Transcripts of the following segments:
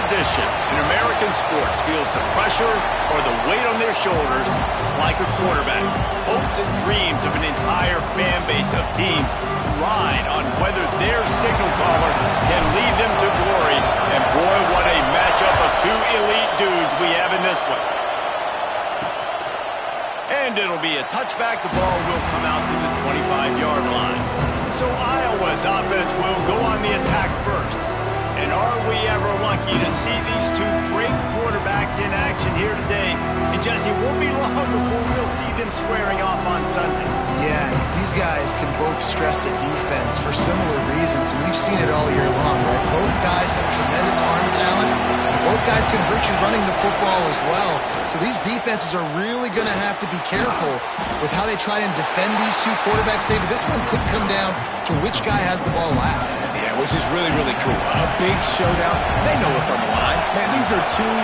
position in American sports feels the pressure or the weight on their shoulders like a quarterback. Hopes and dreams of an entire fan base of teams ride on whether their signal caller can lead them to glory. And boy, what a matchup of two elite dudes we have in this one. And it'll be a touchback. The ball will come out to the 25-yard line. So Iowa's offense will go on the attack first. And are we ever lucky to see these two great quarterbacks in action here today? And Jesse, it won't be long before we'll see them squaring off on Sundays. Yeah, these guys can both stress a defense for similar reasons, and we've seen it all year long, right? Both guys have tremendous arm talent. Both guys can hurt you running the football as well. So these defenses are really going to have to be careful with how they try and defend these two quarterbacks. David, this one could come down to which guy has the ball last. Yeah, which is really, really cool. A big showdown. They know what's on the line. Man, these are two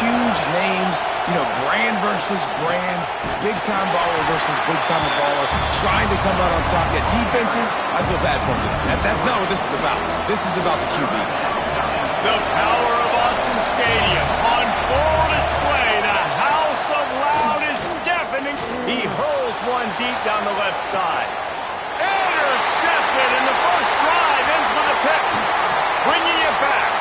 huge names. You know, brand versus brand. Big-time baller versus big-time baller. Trying to come out on top. Yeah, defenses, I feel bad for them. That's not what this is about. This is about the QBs. The power of Austin Stadium on full display. The house of loud is deafening. He hurls one deep down the left side. Intercepted, and the first drive ends with a pick. Bringing it back.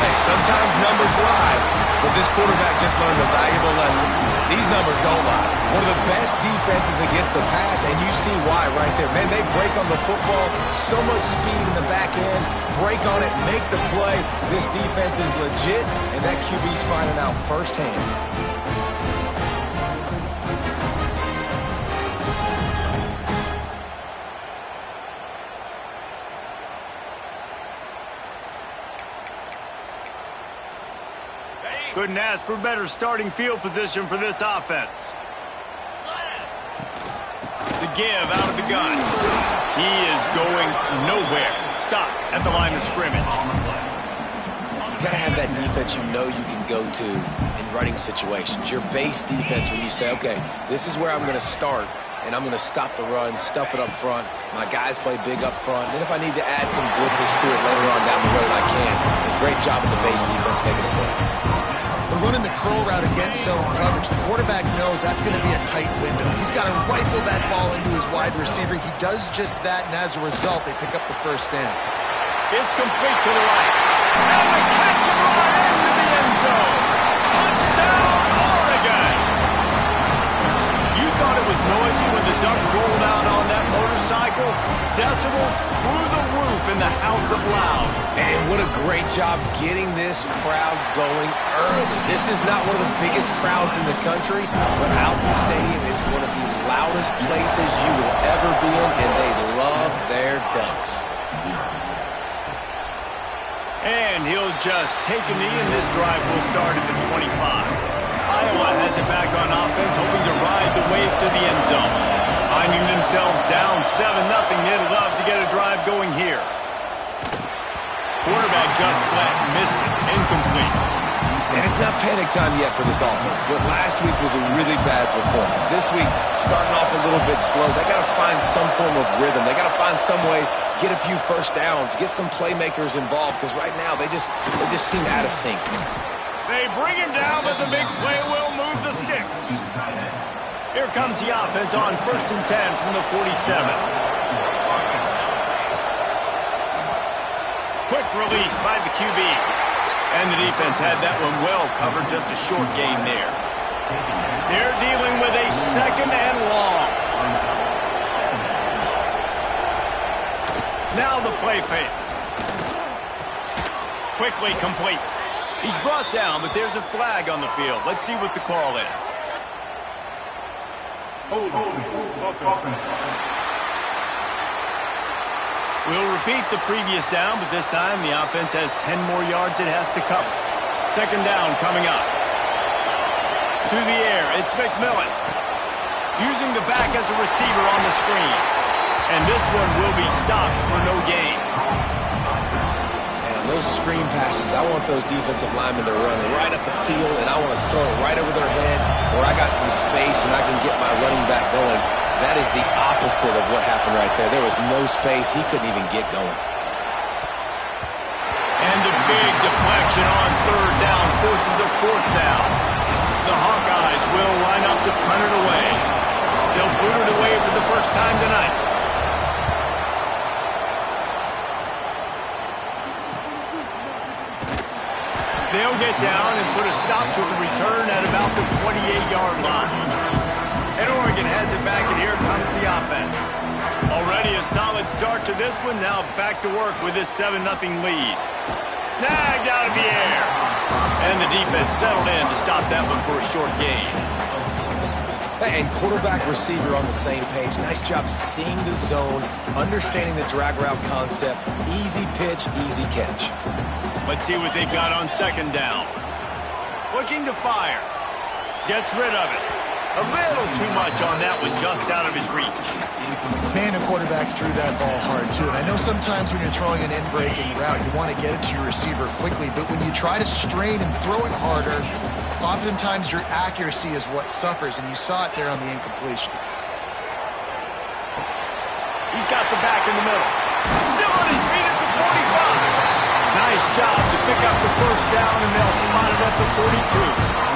Hey, sometimes numbers lie, but this quarterback just learned a valuable lesson. These numbers don't lie. One of the best defenses against the pass, and you see why right there. Man, they break on the football, so much speed in the back end, break on it, make the play. This defense is legit, and that QB's finding out firsthand. Couldn't ask for better starting field position for this offense. The give out of the gun. He is going nowhere. Stop at the line of scrimmage. You got to have that defense you know you can go to in running situations. Your base defense where you say, okay, this is where I'm going to start, and I'm going to stop the run, stuff it up front. My guys play big up front. And then if I need to add some blitzes to it later on down the road, I can. And great job with the base defense making a play. We're running the curl route against zone coverage. The quarterback knows that's going to be a tight window. He's got to rifle that ball into his wide receiver. He does just that, and as a result, they pick up the first down. It's complete to the right. And the catch and run into the end zone. Touchdown, Oregon! You thought it was noisy when the duck rolled out on that motorcycle? Decibels through the roof in the house of loud. And what a great job getting this crowd going early. This is not one of the biggest crowds in the country, but Autzen Stadium is one of the loudest places you will ever be in, and they love their Ducks. And he'll just take a knee, and this drive will start at the 25. Iowa has it back on offense, hoping to ride the wave to the end zone. Finding themselves down 7-0, they'd love to get a drive going here. Quarterback just flat missed it. Incomplete. And it's not panic time yet for this offense, but last week was a really bad performance. This week, starting off a little bit slow. They got to find some form of rhythm. They got to find some way, get a few first downs, get some playmakers involved, because right now they just seem out of sync. They bring him down, but the big play will move the sticks. Here comes the offense on 1st and 10 from the 47. Quick release by the QB. And the defense had that one well covered, just a short gain there. They're dealing with a 2nd and long. Now the play fake. Quickly complete. He's brought down, but there's a flag on the field. Let's see what the call is. We'll repeat the previous down, but this time the offense has 10 more yards it has to cover. 2nd down coming up. To the air, it's McMillan. Using the back as a receiver on the screen. And this one will be stopped for no gain. And on those screen passes, I want those defensive linemen to run right up the field, and I want to throw it right over their head where I got some space and I can get my running back going. That is the opposite of what happened right there. There was no space. He couldn't even get going. And the big deflection on third down forces a fourth down. The Hawkeyes will line up to punt it away. They'll boot it away for the first time tonight. They'll get down and put a stop to the return at about the 28-yard line. And Oregon has it back, and here comes the offense. Already a solid start to this one. Now back to work with this 7-0 lead. Snagged out of the air. And the defense settled in to stop that one for a short gain. And quarterback receiver on the same page. Nice job seeing the zone, understanding the drag route concept. Easy pitch, easy catch. Let's see what they've got on second down. Looking to fire. Gets rid of it. A little too much on that one, just out of his reach. Man, the quarterback threw that ball hard, too. And I know sometimes when you're throwing an in-breaking route, you want to get it to your receiver quickly. But when you try to strain and throw it harder, oftentimes your accuracy is what suffers. And you saw it there on the incompletion. He's got the back in the middle. Still on his feet at the 45. Nice job to pick up the first down, and they'll spot it at the 42.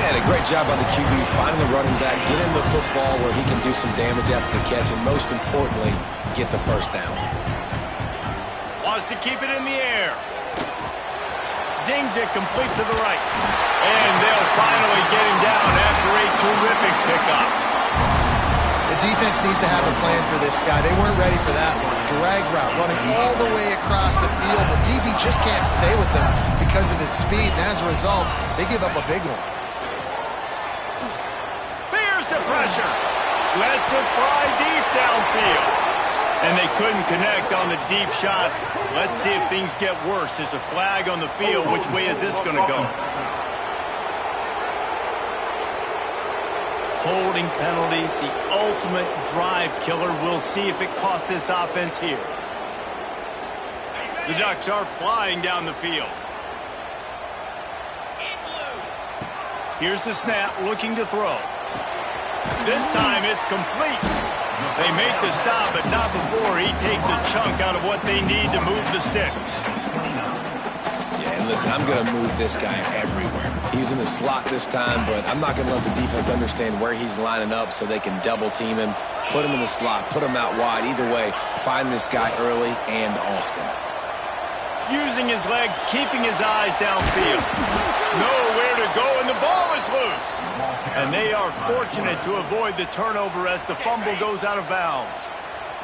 And a great job by the QB finding the running back, get him the football where he can do some damage after the catch, and most importantly, get the first down. Wants to keep it in the air. Zings it complete to the right. And they'll finally get him down after a terrific pickup. The defense needs to have a plan for this guy. They weren't ready for that one. Drag route running all the way across the field. The DB just can't stay with him because of his speed, and as a result, they give up a big one. There's the pressure. Lets it fly deep downfield. And they couldn't connect on the deep shot. Let's see if things get worse. There's a flag on the field. Which way is this going to go? Holding penalties, the ultimate drive killer. We'll see if it costs this offense here. The Ducks are flying down the field. Here's the snap, looking to throw. This time it's complete. They make the stop, but not before he takes a chunk out of what they need to move the sticks. Yeah, and listen, I'm going to move this guy everywhere. He was in the slot this time, but I'm not going to let the defense understand where he's lining up so they can double team him, put him in the slot, put him out wide. Either way, find this guy early and often. Using his legs, keeping his eyes downfield. Nowhere to go, and the ball is loose. And they are fortunate to avoid the turnover as the fumble goes out of bounds.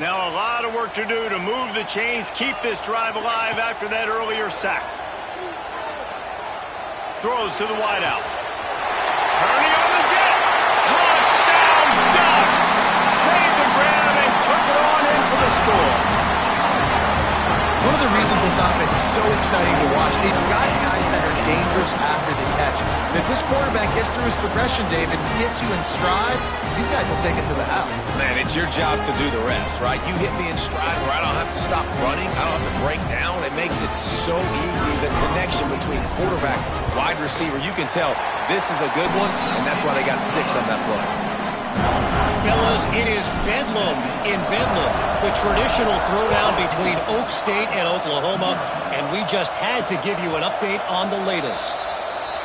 Now a lot of work to do to move the chains, keep this drive alive after that earlier sack. Throws to the wideout. Turning on the jet. Touchdown, Ducks! Made the grab and took it on in for the score. One of the reasons this offense is so exciting to watch, they've got guys that are dangerous after the catch. And if this quarterback gets through his progression, David, hits you in stride, these guys will take it to the house. Man, it's your job to do the rest, right? You hit me in stride where I don't have to stop running. I don't have to break down. It makes it so easy. The connection between quarterback, wide receiver, you can tell this is a good one, and that's why they got 6 on that play. Fellas, it is Bedlam in Bedlam, the traditional throwdown between Oak State and Oklahoma, and we just had to give you an update on the latest.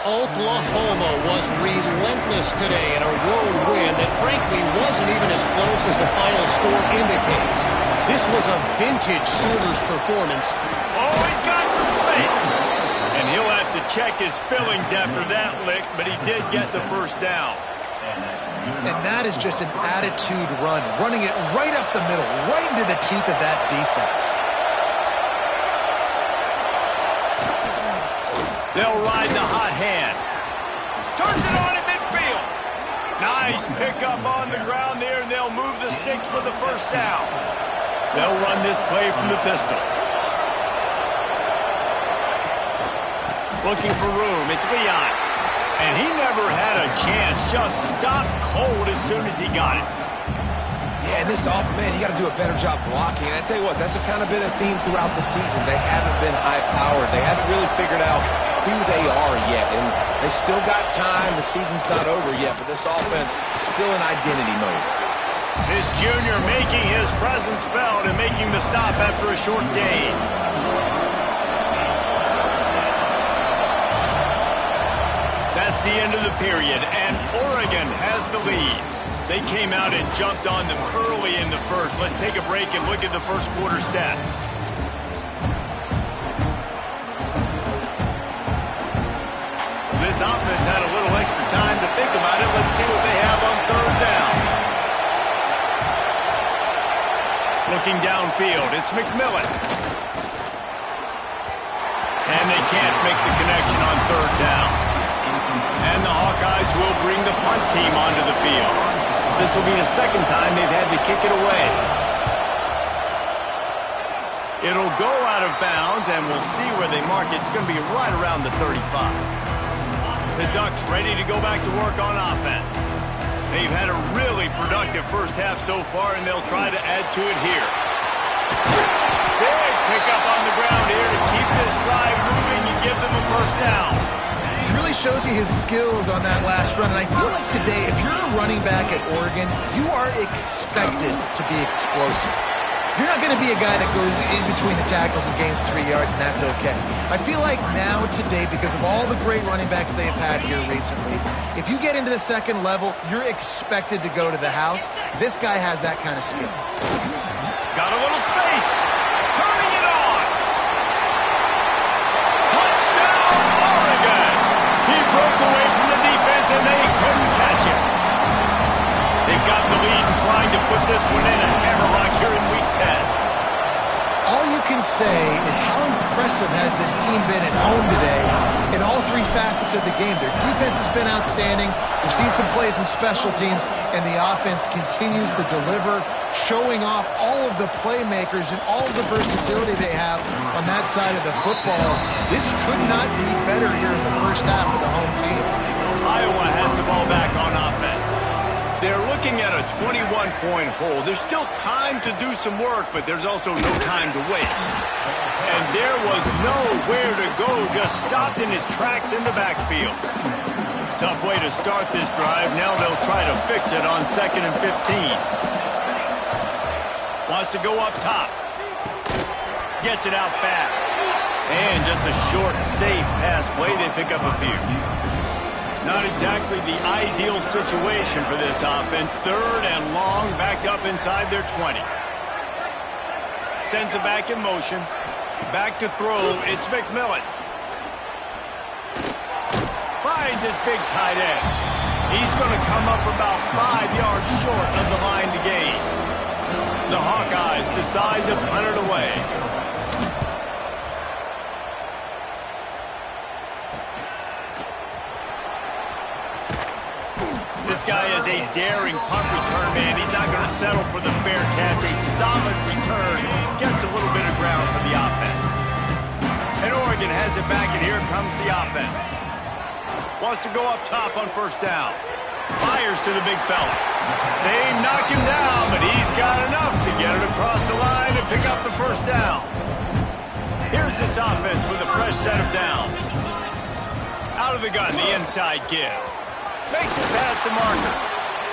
Oklahoma was relentless today in a road win that frankly wasn't even as close as the final score indicates. This was a vintage Sooners performance. Oh, he's got some space. And he'll have to check his fillings after that lick, but he did get the first down. And that is just an attitude run, running it right up the middle, right into the teeth of that defense. They'll ride the hot hand. Turns it on at midfield. Nice pickup on the ground there, and they'll move the sticks for the first down. They'll run this play from the pistol. Looking for room. It's Leon. And he never had a chance. Just stopped cold as soon as he got it. Yeah, and this offense, man, you got to do a better job blocking. And I tell you what, that's kind of been a theme throughout the season. They haven't been high-powered. They haven't really figured out who they are yet. And they still got time. The season's not over yet, but this offense is still in identity mode. This junior making his presence felt and making the stop after a short gain. the end of the period, and Oregon has the lead. They came out and jumped on them early in the first. Let's take a break and look at the first quarter stats. This offense had a little extra time to think about it. Let's see what they have on third down. Looking downfield, it's McMillan. And they can't make the connection on third down. And the Hawkeyes will bring the punt team onto the field. This will be the second time they've had to kick it away. It'll go out of bounds, and we'll see where they mark it. It's going to be right around the 35. The Ducks ready to go back to work on offense. They've had a really productive first half so far, and they'll try to add to it here. Big pickup on the ground here to keep this drive moving and give them a first down. It really shows you his skills on that last run, and I feel like today, if you're a running back at Oregon, you are expected to be explosive. You're not going to be a guy that goes in between the tackles and gains 3 yards, and that's okay. I feel like now, today, because of all the great running backs they've had here recently, if you get into the second level, you're expected to go to the house. This guy has that kind of skill. Got a little space. Turning it on. Touchdown, Oregon. He broke away from the defense, and they couldn't catch him. They've got the lead and trying to put this one in a hammerlock here in Week 10. All you can say is how impressive has this team been at home today in all three facets of the game. Their defense has been outstanding. We've seen some plays in special teams, and the offense continues to deliver, showing off all of the playmakers and all of the versatility they have on that side of the football. This could not be better here in the first half of the home team. Iowa has the ball back on offense. They're looking at a 21-point hole. There's still time to do some work, but there's also no time to waste. And there was nowhere to go, just stopped in his tracks in the backfield. Tough way to start this drive. Now they'll try to fix it on 2nd and 15. Wants to go up top. Gets it out fast. And just a short, safe pass play. They pick up a few. Not exactly the ideal situation for this offense. 3rd and long, backed up inside their 20. Sends it back in motion. Back to throw. It's McMillan. Finds his big tight end. He's going to come up about 5 yards short of the line to gain. The Hawkeyes decide to punt it away. This guy is a daring punt return man. He's not going to settle for the fair catch. A solid return. Gets a little bit of ground for the offense. And Oregon has it back, and here comes the offense. Wants to go up top on first down. Fires to the big fella. They knock him down, but he's got enough to get it across the line and pick up the first down. Here's this offense with a fresh set of downs. Out of the gun, the inside give. Makes it past the marker.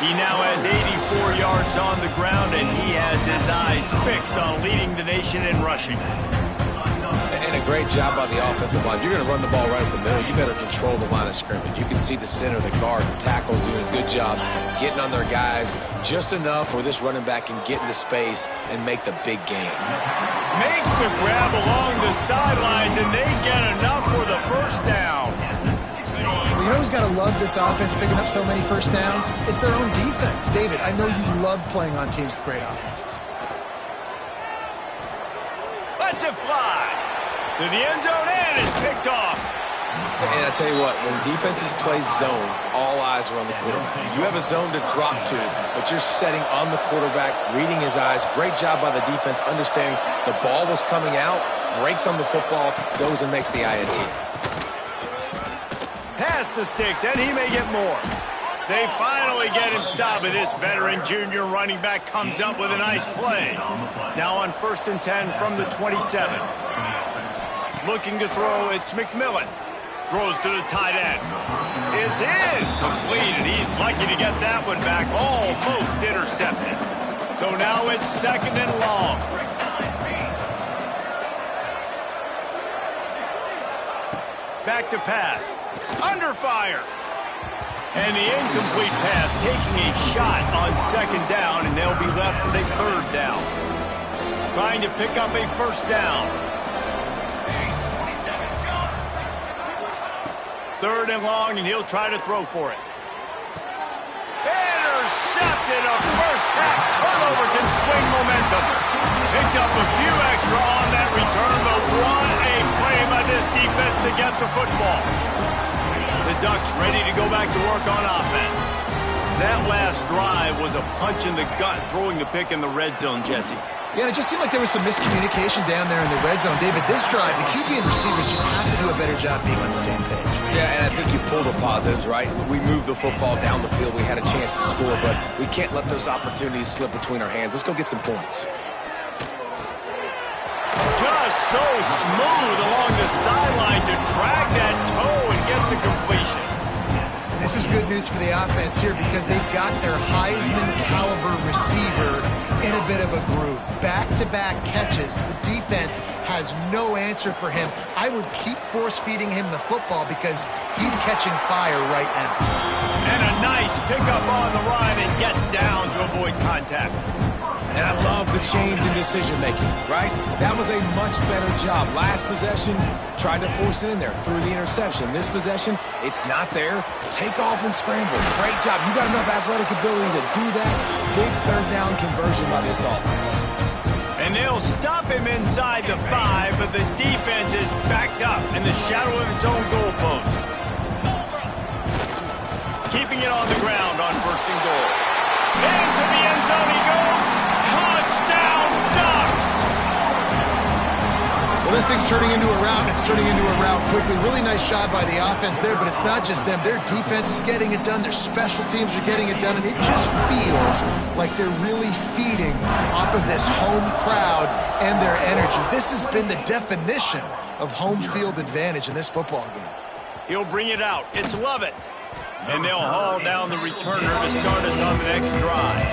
He now has 84 yards on the ground, and he has his eyes fixed on leading the nation in rushing. And a great job by the offensive line. You're going to run the ball right up the middle. You better control the line of scrimmage. You can see the center, the guard, the tackles doing a good job getting on their guys just enough where this running back can get into space and make the big game. Makes the grab along the sidelines, and they get enough for the first down. Well, you know who's got to love this offense picking up so many first downs? It's their own defense. David, I know you love playing on teams with great offenses. Lets it fly to the end zone, and it's picked off. And I tell you what, when defenses play zone, all eyes are on the quarterback. You have a zone to drop to, but you're setting on the quarterback, reading his eyes. Great job by the defense, understanding the ball was coming out, breaks on the football, goes and makes the INT. Pass the sticks, and he may get more. They finally get him stopped, and this veteran junior running back comes up with a nice play. Now on 1st and 10 from the 27. Looking to throw, it's McMillan. Throws to the tight end. It's incomplete, and he's lucky to get that one back. Almost intercepted. So now it's 2nd and long. Back to pass. Under fire. And the incomplete pass taking a shot on second down, and they'll be left with a third down. Trying to pick up a first down. Third and long, and he'll try to throw for it. Intercepted. A first-half turnover can swing momentum. Picked up a few extra on that return, but what a play by this defense to get the football. The Ducks ready to go back to work on offense. That last drive was a punch in the gut, throwing the pick in the red zone, Jesse. Yeah, and it just seemed like there was some miscommunication down there in the red zone. David, this drive, the QB and receivers just have to do a better job being on the same page. Yeah, and I think you pull the positives, right? We moved the football down the field. We had a chance to score, but we can't let those opportunities slip between our hands. Let's go get some points. Just so smooth along the sideline to drag that toe and get the completion. This is good news for the offense here because they've got their Heisman-caliber receiver in a bit of a groove. Back-to-back catches. The defense has no answer for him. I would keep force-feeding him the football because he's catching fire right now. And a nice pickup on the run and gets down to avoid contact. And I love the change in decision-making, right? That was a much better job. Last possession, tried to force it in there, threw the interception. This possession, it's not there. Take off and scramble. Great job. You got enough athletic ability to do that. Big third down conversion by this offense. And they'll stop him inside the 5, but the defense is backed up in the shadow of its own goalpost. Keeping it on the ground on first and goal. Into the end zone he goes. Touchdown, Ducks! Well, this thing's turning into a rout, and it's turning into a rout quickly. Really nice job by the offense there, but it's not just them. Their defense is getting it done. Their special teams are getting it done, and it just feels like they're really feeding off of this home crowd and their energy. This has been the definition of home field advantage in this football game. He'll bring it out. It's Lovett. And they'll haul down the returner to start us on the next drive.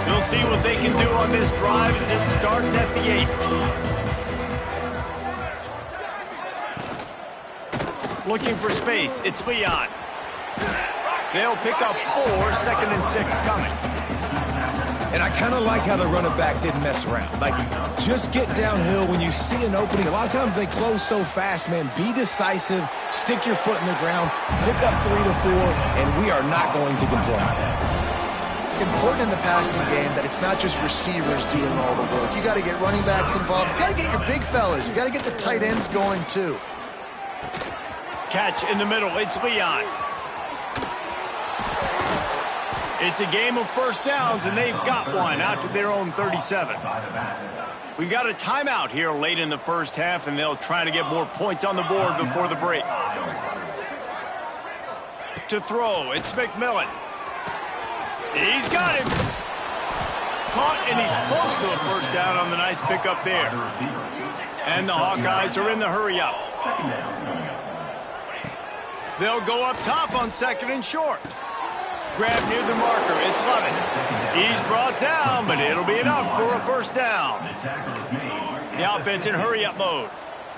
We'll see what they can do on this drive as it starts at the 8. Looking for space. It's Leon. They'll pick up 4, 2nd and 6 coming. And I kind of like how the running back didn't mess around. Like, just get downhill when you see an opening. A lot of times they close so fast, man. Be decisive, stick your foot in the ground, pick up 3 to 4, and we are not going to complain. Important in the passing game that it's not just receivers doing all the work. You got to get running backs involved. You got to get your big fellas. You got to get the tight ends going, too. Catch in the middle. It's Leon. It's a game of first downs, and they've got one out to their own 37. We've got a timeout here late in the first half, and they'll try to get more points on the board before the break. To throw, it's McMillan. He's got him. Caught, and he's close to a first down on the nice pickup there. And the Hawkeyes are in the hurry-up. They'll go up top on 2nd and short. Grab near the marker. It's Lovett. He's brought down, but it'll be enough for a first down. The offense in hurry-up mode.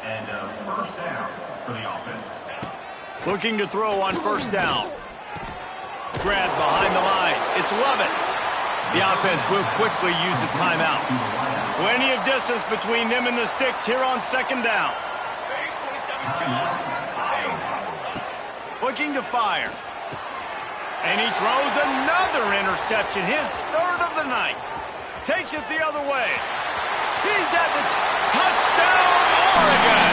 And first down for the offense. Looking to throw on first down. Grab behind the line. It's Lovett. The offense will quickly use a timeout. Plenty of distance between them and the sticks here on 2nd down. Looking to fire. And he throws another interception, his 3rd of the night. Takes it the other way. He's at the touchdown, Oregon.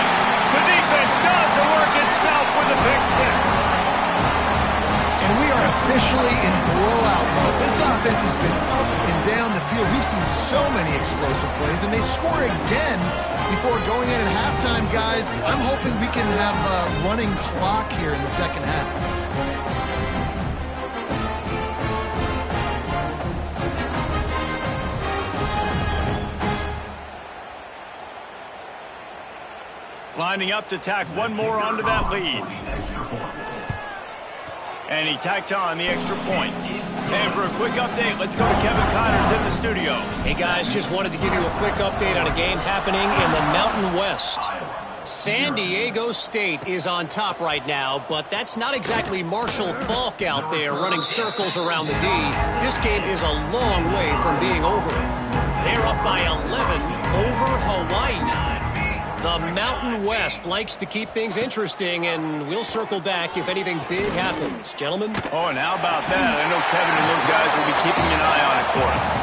The defense does the work itself with a pick 6. And we are officially in blowout mode. This offense has been up and down the field. We've seen so many explosive plays, and they score again before going in at halftime, guys. I'm hoping we can have a running clock here in the second half. Lining up to tack one more onto that lead. And he tacks on the extra point. And for a quick update, let's go to Kevin Connors in the studio. Hey, guys, just wanted to give you a quick update on a game happening in the Mountain West. San Diego State is on top right now, but that's not exactly Marshall Faulk out there running circles around the D. This game is a long way from being over. They're up by 11 over Hawaii. The Mountain West likes to keep things interesting, and we'll circle back if anything big happens. Gentlemen? Oh, and how about that? I know Kevin and those guys will be keeping an eye on it for us.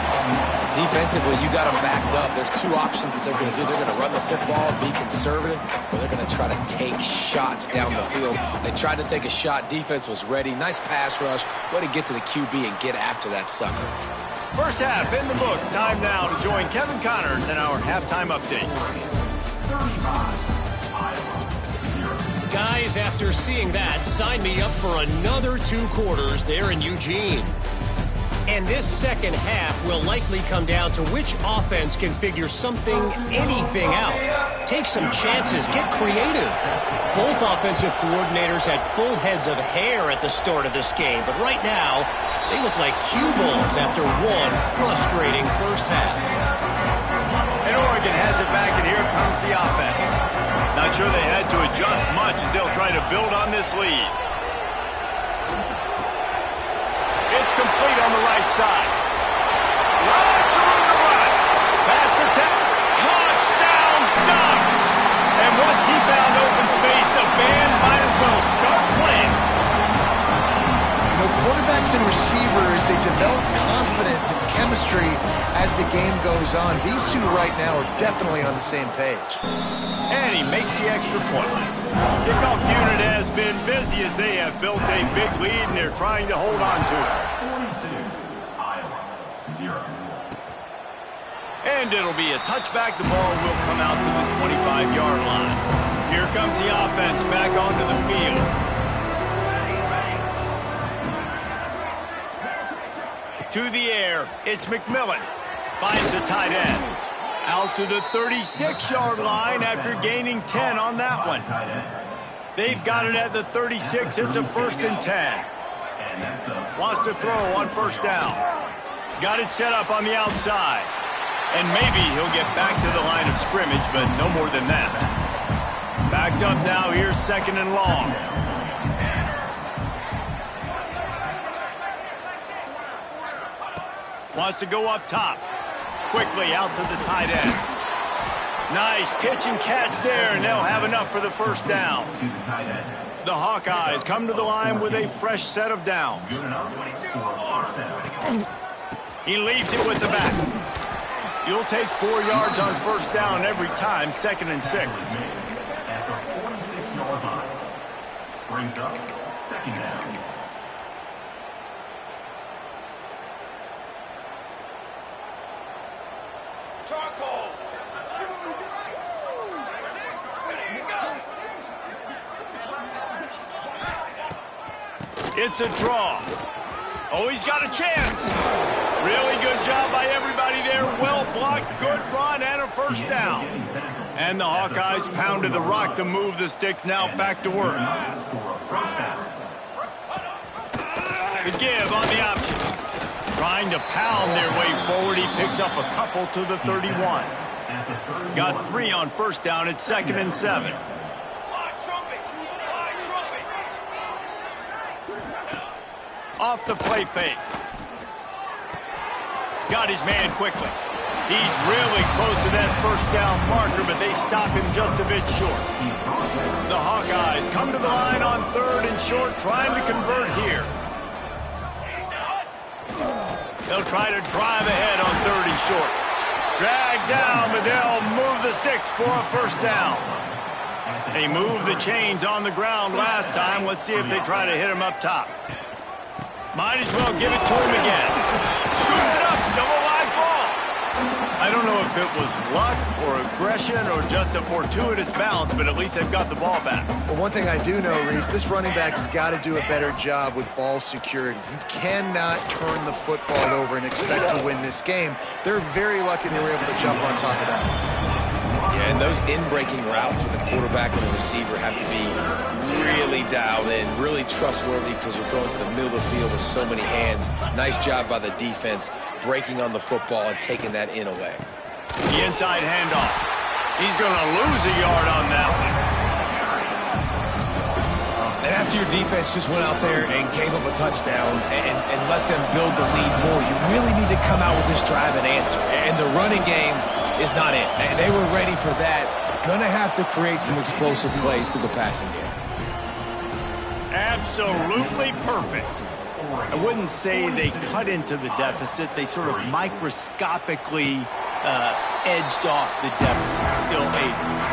Defensively, you got them backed up. There's two options that they're going to do. They're going to run the football, be conservative, or they're going to try to take shots down the field. They tried to take a shot. Defense was ready. Nice pass rush. Way to get to the QB and get after that sucker. First half in the books. Time now to join Kevin Connors in our halftime update. Guys, after seeing that, sign me up for another 2 quarters there in Eugene. And this second half will likely come down to which offense can figure anything out. Take some chances, get creative. Both offensive coordinators had full heads of hair at the start of this game, but right now, they look like cue balls after one frustrating first half. And Oregon has it back, and here comes the offense. Not sure they had to adjust much as they'll try to build on this lead. It's complete on the right side. Lots of room to run. Pass to touchdown Ducks. And once he found open space, the band might as well start playing. You know, quarterbacks and receivers, they develop confidence and chemistry as the game goes on. These two right now are definitely on the same page. And he makes the extra point. Kickoff unit has been busy as they have built a big lead, and they're trying to hold on to it. 42, Iowa, 0. And it'll be a touchback. The ball will come out to the 25-yard line. Here comes the offense back onto the field. To the air, it's McMillan. Finds the tight end. Out to the 36-yard line after gaining 10 on that one. They've got it at the 36. It's a 1st and 10. Wants to throw on first down. Got it set up on the outside. And maybe he'll get back to the line of scrimmage, but no more than that. Backed up now. Here's 2nd and long. Wants to go up top. Quickly out to the tight end. Nice pitch and catch there, and they'll have enough for the first down. The Hawkeyes come to the line with a fresh set of downs. He leaves it with the back. You'll take 4 yards on first down every time, 2nd and 6. At the 46-yard line. Brings up 2nd down. It's a draw. Oh, he's got a chance. Really good job by everybody there. Well blocked, good run, and a first down. And the Hawkeyes pounded the rock to move the sticks. Now back to work. The give on the option. Trying to pound their way forward. He picks up a couple to the 31. Got 3 on first down. It's 2nd and 7. Off the play fake. Got his man quickly. He's really close to that first down marker, but they stop him just a bit short. The Hawkeyes come to the line on 3rd and short, trying to convert here. They'll try to drive ahead on 3rd and short. Drag down, but they'll move the sticks for a first down. They moved the chains on the ground last time. Let's see if they try to hit him up top. Might as well give it to him again. Scoops it up, still a live ball. I don't know if it was luck or aggression or just a fortuitous bounce, but at least they've got the ball back. Well, one thing I do know, Reese, this running back has got to do a better job with ball security. You cannot turn the football over and expect to win this game. They're very lucky they were able to jump on top of that. Yeah, and those in-breaking routes with the quarterback and the receiver have to be really dialed in, really trustworthy because you're throwing to the middle of the field with so many hands. Nice job by the defense breaking on the football and taking that in away. The inside handoff. He's going to lose a yard on that one. And after your defense just went out there and gave up a touchdown and let them build the lead more, you really need to come out with this drive and answer. And the running game is not it. And they were ready for that. Gonna have to create some explosive plays through the passing game. Absolutely perfect. I wouldn't say they cut into the deficit. They sort of microscopically edged off the deficit. Still a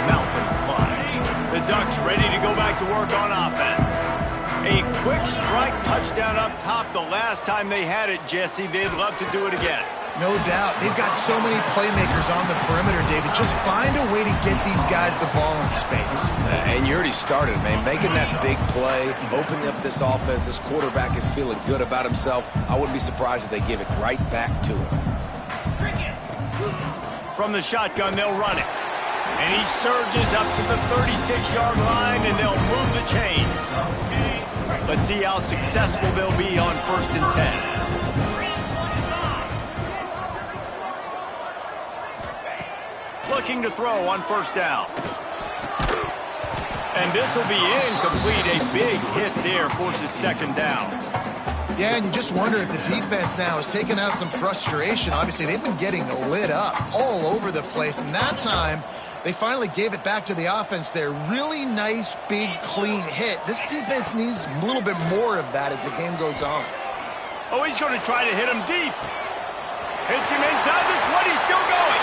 mountain to climb. The Ducks ready to go back to work on offense. A quick strike touchdown up top the last time they had it, Jesse. They'd love to do it again. No doubt. They've got so many playmakers on the perimeter, David. Just find a way to get these guys the ball in space. And you already started, man. Making that big play, opening up this offense. This quarterback is feeling good about himself. I wouldn't be surprised if they give it right back to him. From the shotgun, they'll run it. And he surges up to the 36-yard line, and they'll move the chains. Let's see how successful they'll be on 1st and 10. Looking to throw on 1st down. And this will be incomplete. A big hit there forces 2nd down. Yeah, and you just wonder if the defense now is taking out some frustration. Obviously, they've been getting lit up all over the place. And that time, they finally gave it back to the offense there. Really nice, big, clean hit. This defense needs a little bit more of that as the game goes on. Oh, he's going to try to hit him deep. Hits him inside the 20, still going.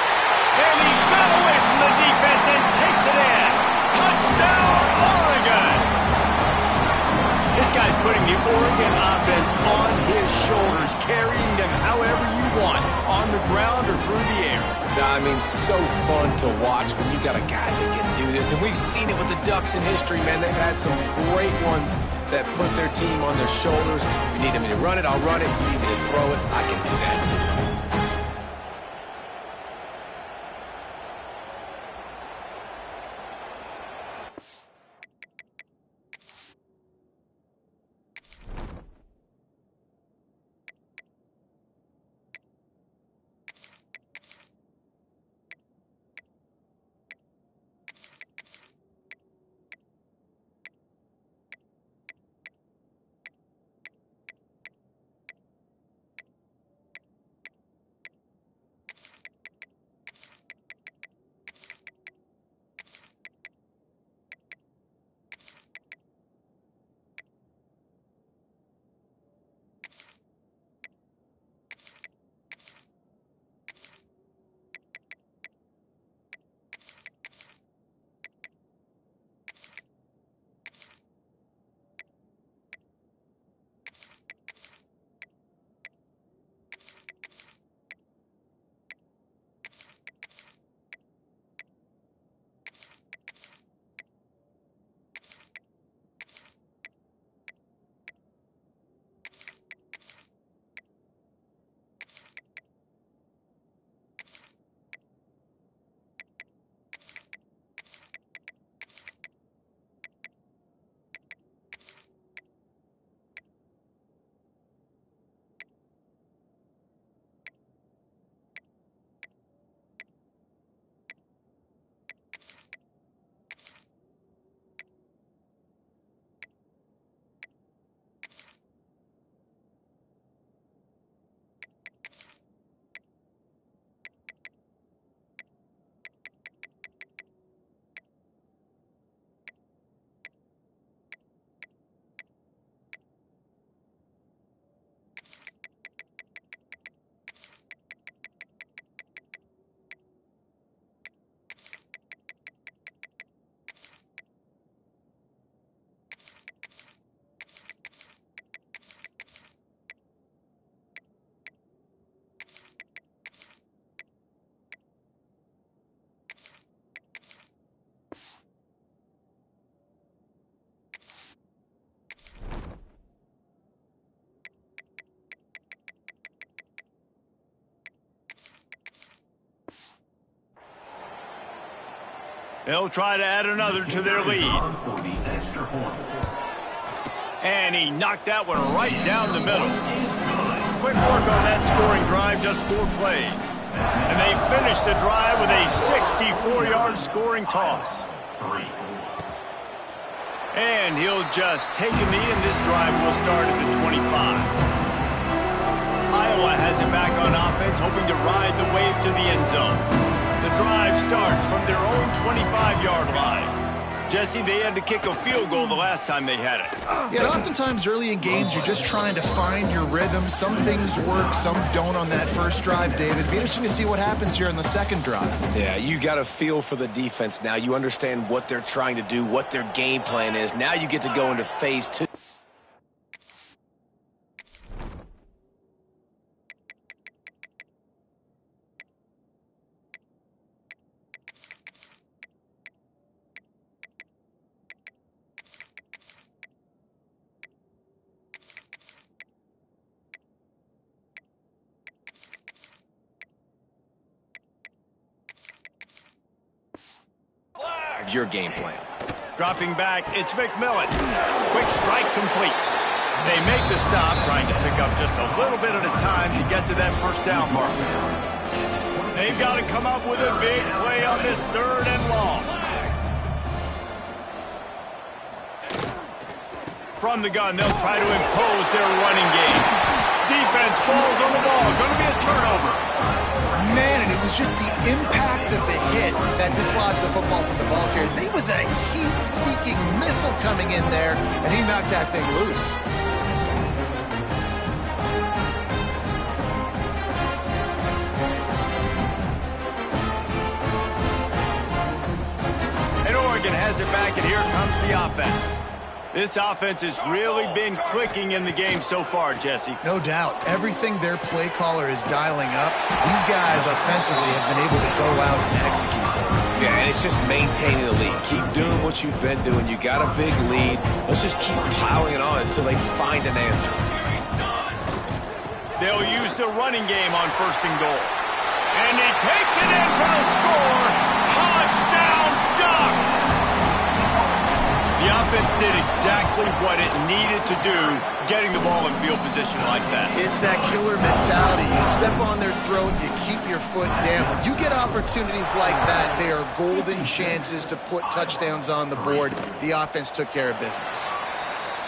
And he got away from the defense and takes it in. Touchdown, Oregon! This guy's putting the Oregon offense on his shoulders, carrying them however you want, on the ground or through the air. I mean, so fun to watch when you got a guy that can do this. And we've seen it with the Ducks in history, man. They've had some great ones that put their team on their shoulders. If you need me to run it, I'll run it. If you need me to throw it, I can do that too. They'll try to add another to their lead. And he knocked that one right down the middle. Quick work on that scoring drive, just 4 plays. And they finish the drive with a 64-yard scoring toss. 3. And he'll just take a knee, and this drive will start at the 25. Iowa has it back on offense, hoping to ride the wave to the end zone. The drive starts from their own 25-yard line. Jesse, they had to kick a field goal the last time they had it. Yeah, oftentimes early in games, you're just trying to find your rhythm. Some things work, some don't on that first drive, David. It'd be interesting to see what happens here in the second drive. Yeah, you got a feel for the defense now. You understand what they're trying to do, what their game plan is. Now you get to go into phase 2. Your game plan. Dropping back, it's McMillan. Quick strike complete. They make the stop, trying to pick up just a little bit at a time to get to that first down marker. They've got to come up with a big play on this 3rd and long. From the gun, they'll try to impose their running game. Defense falls on the ball. Going to be a turnover. Man, and it was just the impact of the hit that dislodged the football from the ball carrier. There was a heat-seeking missile coming in there, and he knocked that thing loose. And Oregon has it back, and here comes the offense. This offense has really been clicking in the game so far, Jesse. No doubt. Everything their play caller is dialing up, these guys offensively have been able to go out and execute. Yeah, and it's just maintaining the lead. Keep doing what you've been doing. You got a big lead. Let's just keep piling it on until they find an answer. They'll use the running game on 1st and goal. And he takes it in for the score. Touchdown, Ducks! The offense did exactly what it needed to do, getting the ball in field position like that. It's that killer mentality. You step on their throat, you keep your foot down. When you get opportunities like that, they are golden chances to put touchdowns on the board. The offense took care of business.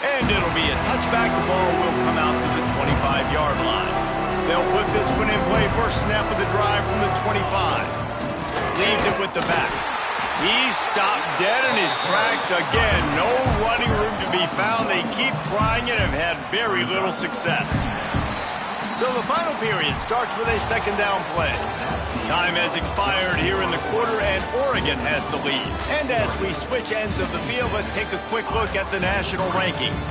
And it'll be a touchback. The ball will come out to the 25-yard line. They'll put this one in play. First snap of the drive from the 25. Leaves it with the back. He's stopped dead in his tracks again. No running room to be found. They keep trying it and have had very little success. So the final period starts with a 2nd down play. Time has expired here in the quarter, and Oregon has the lead. And as we switch ends of the field, let's take a quick look at the national rankings.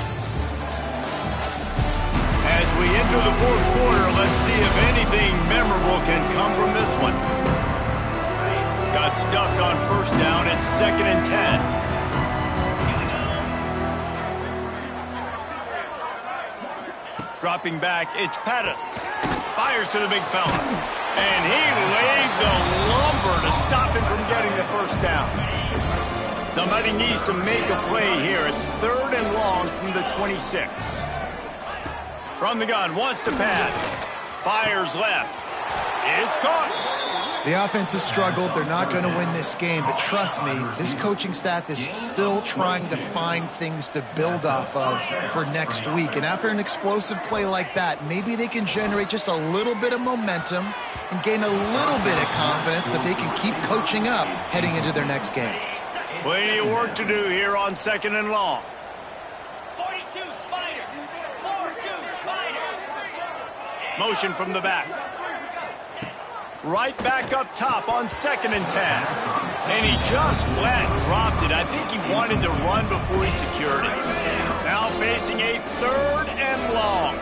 As we enter the 4th quarter, let's see if anything memorable can come from this one. Got stuffed on 1st down. It's 2nd and 10. Dropping back, it's Pettis. Fires to the big fella. And he laid the lumber to stop him from getting the 1st down. Somebody needs to make a play here. It's 3rd and long from the 26. From the gun, wants to pass. Fires left. It's caught. The offense has struggled. They're not going to win this game, but trust me, this coaching staff is still trying to find things to build off of for next week. And after an explosive play like that, maybe they can generate just a little bit of momentum and gain a little bit of confidence that they can keep coaching up heading into their next game. Plenty of work to do here on 2nd and long. 42 Spider. 4-2 Spider. Motion from the back. Right back up top on 2nd and 10. And he just flat dropped it. I think he wanted to run before he secured it. Now facing a 3rd and long.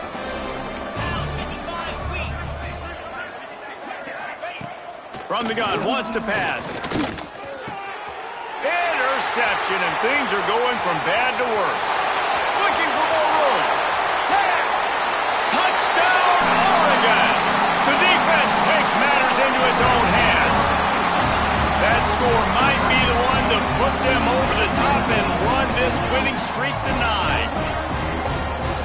From the gun, wants to pass. Interception, and things are going from bad to worse. Looking for more room. Touchdown, Oregon! The defense takes matters into its own hands. That score might be the one to put them over the top and run this winning streak to 9.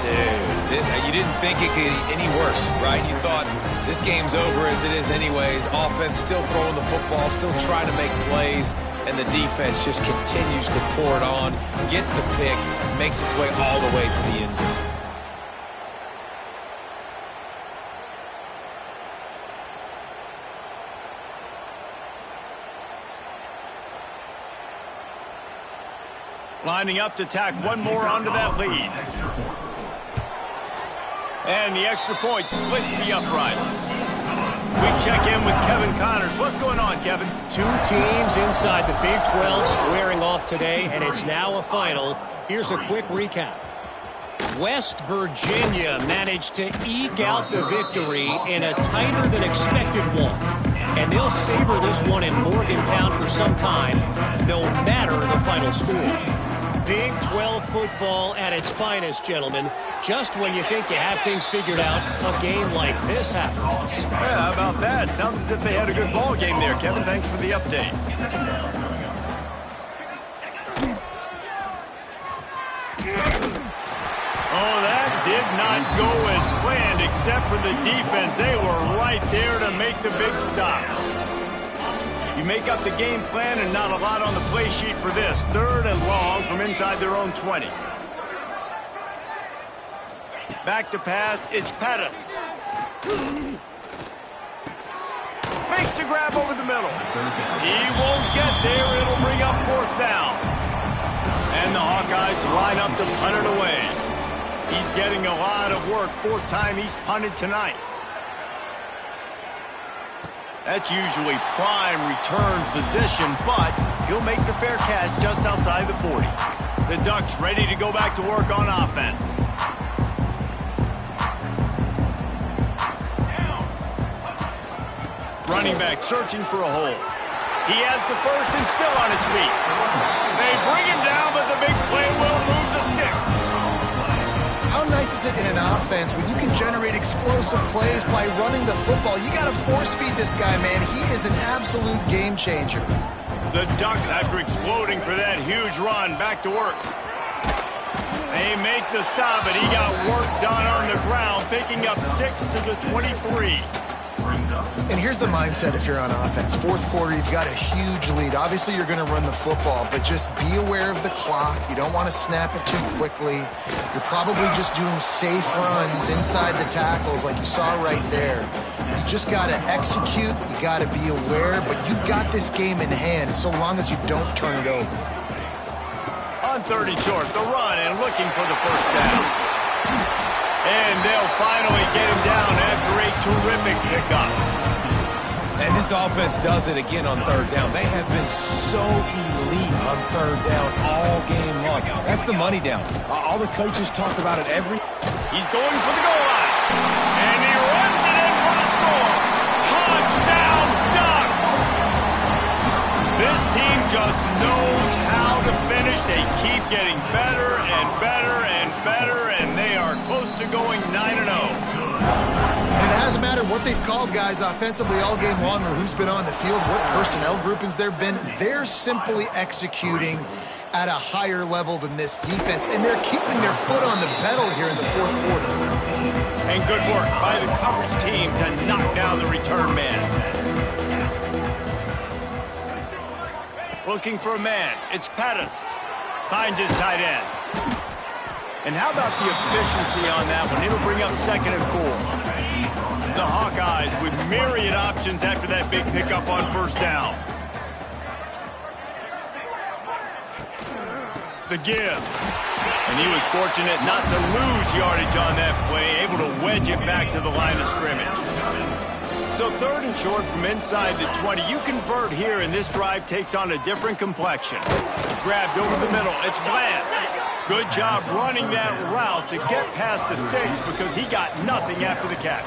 You didn't think it could get any worse, right? You thought this game's over as it is anyways. Offense still throwing the football, still trying to make plays, and the defense just continues to pour it on, gets the pick, makes its way all the way to the end zone. Lining up to tack one more onto that lead. And the extra point splits the uprights. We check in with Kevin Connors. What's going on, Kevin? Two teams inside the Big 12 squaring off today, and it's now a final. Here's a quick recap. West Virginia managed to eke out the victory in a tighter than expected one. And they'll savor this one in Morgantown for some time, no matter the final score. Big 12 football at its finest, gentlemen. Just when you think you have things figured out, a game like this happens. Yeah, how about that? Sounds as if they had a good ball game there, Kevin. Thanks for the update. Oh, that did not go as planned, except for the defense. They were right there to make the big stop. You make up the game plan and not a lot on the play sheet for this. 3rd and long from inside their own 20. Back to pass, it's Pettis. Makes the grab over the middle. He won't get there, it'll bring up 4th down. And the Hawkeyes line up to punt it away. He's getting a lot of work, 4th time he's punted tonight. That's usually prime return position, but he'll make the fair catch just outside the 40. The Ducks ready to go back to work on offense. Running back searching for a hole. He has the first and still on his feet. They bring him down, but the big play will move the sticks. How nice is it in an offense when you can generate explosive plays by running the football? You got to force-feed this guy, man. He is an absolute game changer. The Ducks, after exploding for that huge run, back to work. They make the stop, but he got work done on the ground, picking up 6 to the 23. And here's the mindset if you're on offense. 4th quarter, you've got a huge lead. Obviously, you're going to run the football, but just be aware of the clock. You don't want to snap it too quickly. You're probably just doing safe runs inside the tackles like you saw right there. You just got to execute. You got to be aware, but you've got this game in hand so long as you don't turn it over. On 30 short, the run and looking for the 1st down. And they'll finally get him down after a terrific pickup. And this offense does it again on 3rd down. They have been so elite on 3rd down all game long. That's the money down. All the coaches talk about it every... He's going for the goal line. And he runs it in for the score. Touchdown, Ducks! This team just knows how to finish. They keep getting better and better and better, and they are close to going 9-0. And it hasn't mattered what they've called guys offensively all game long or who's been on the field, what personnel groupings there have been. They're simply executing at a higher level than this defense, and they're keeping their foot on the pedal here in the 4th quarter. And good work by the coverage team to knock down the return man. Looking for a man. It's Pettis. Finds his tight end. And how about the efficiency on that one? It'll bring up 2nd and 4. The Hawkeyes with myriad options after that big pickup on 1st down. The give. And he was fortunate not to lose yardage on that play, able to wedge it back to the line of scrimmage. So 3rd and short from inside the 20. You convert here, and this drive takes on a different complexion. Grabbed over the middle. It's Bland. Good job running that route to get past the sticks because he got nothing after the catch.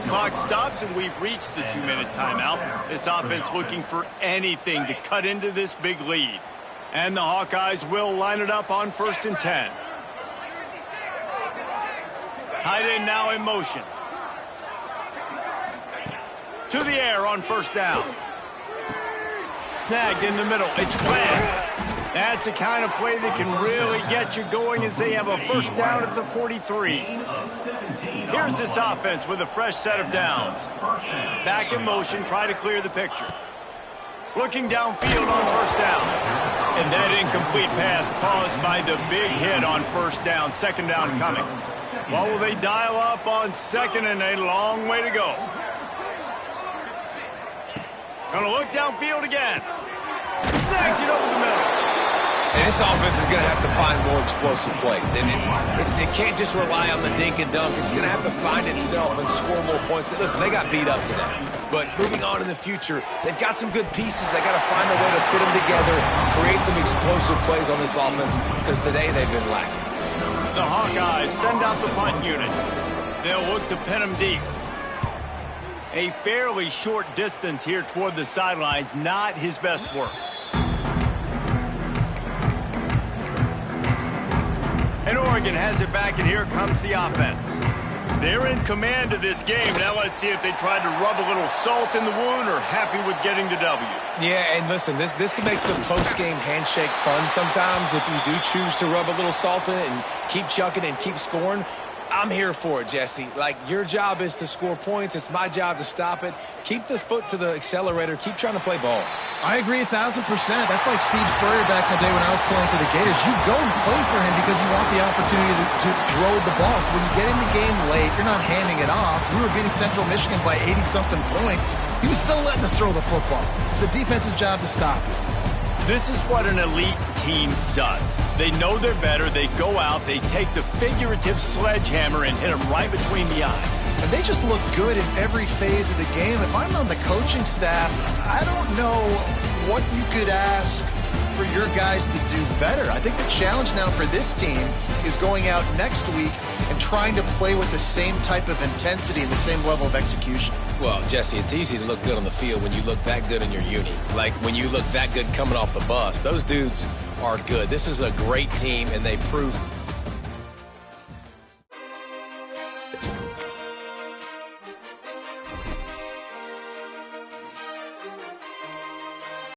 Clock stops, and we've reached the 2-minute timeout. This offense looking for anything to cut into this big lead. And the Hawkeyes will line it up on 1st and 10. Tight end now in motion. To the air on 1st down. Snagged in the middle. It's Bland. That's the kind of play that can really get you going as they have a first down at the 43. Here's this offense with a fresh set of downs. Back in motion, try to clear the picture. Looking downfield on first down. And that incomplete pass caused by the big hit on first down. Second down coming. What will they dial up on second, and a long way to go? Gonna look downfield again. Snags it over the middle. And this offense is going to have to find more explosive plays. And it can't just rely on the dink and dunk. It's going to have to find itself and score more points. Listen, they got beat up today. But moving on in the future, they've got some good pieces. They got to find a way to fit them together, create some explosive plays on this offense, because today they've been lacking. The Hawkeyes send out the punt unit. They'll look to pin them deep. A fairly short distance here toward the sidelines, not his best work. And Oregon has it back, and here comes the offense. They're in command of this game. Now let's see if they tried to rub a little salt in the wound or happy with getting the W. Yeah, and listen, this makes the post-game handshake fun sometimes if you do choose to rub a little salt in it and keep chucking and keep scoring. I'm here for it, Jesse. Like, your job is to score points. It's my job to stop it. Keep the foot to the accelerator. Keep trying to play ball. I agree 1,000%. That's like Steve Spurrier back in the day when I was playing for the Gators. You go and play for him because you want the opportunity to throw the ball. So when you get in the game late, you're not handing it off. We were beating Central Michigan by 80-something points. He was still letting us throw the football. It's the defense's job to stop you. This is what an elite team does. They know they're better. They go out. They take the figurative sledgehammer and hit them right between the eyes. And they just look good in every phase of the game. If I'm on the coaching staff, I don't know what you could ask for your guys to do better. I think the challenge now for this team is going out next week and trying to play with the same type of intensity and the same level of execution. Well, Jesse, it's easy to look good on the field when you look that good in your uni. Like, when you look that good coming off the bus. Those dudes are good. This is a great team, and they proved